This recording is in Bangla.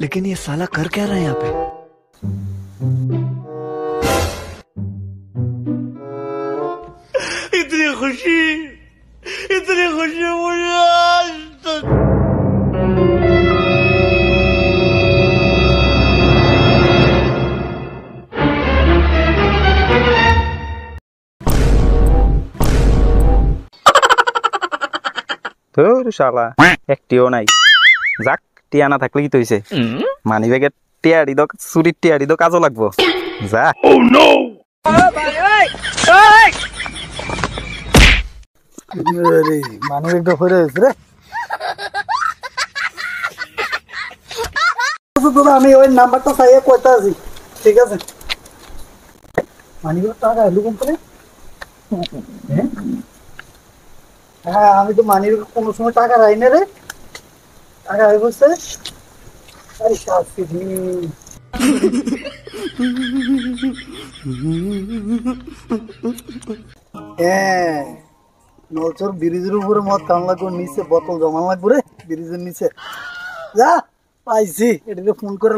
लेकिन ये साला कर क्या रहा है यहाँ पे? इतनी खुशी मुझे आज तक। তোর শালা একটিও নাই। যাক, টিয়া না থাকলে কি তৈছে, মানি ব্যাগের টিয়াড়ি দো, চুরির টিয়াড়ি দো কাজও লাগবো। যা মানি ব্যাগটা ফেরে গেছে রে। আমি ওই নাম্বারটা চাইয়ে কইতে আছি। ঠিক আছে, মানি ব্যাগ টাকা এলো কোন করে? হ্যাঁ, আমি তো মানি ব্যাগ কোনো সময় টাকা রাই না রে। টাকা হয়ে বসছে। আরে শাস্তি হ্যাঁ, নলচর ব্রিজের উপরে মদ কান লাগবো, নিচে বোতল জমা লাগবো রে ব্রিজের নিচে। যা পাইছি, এটাকে ফোন করে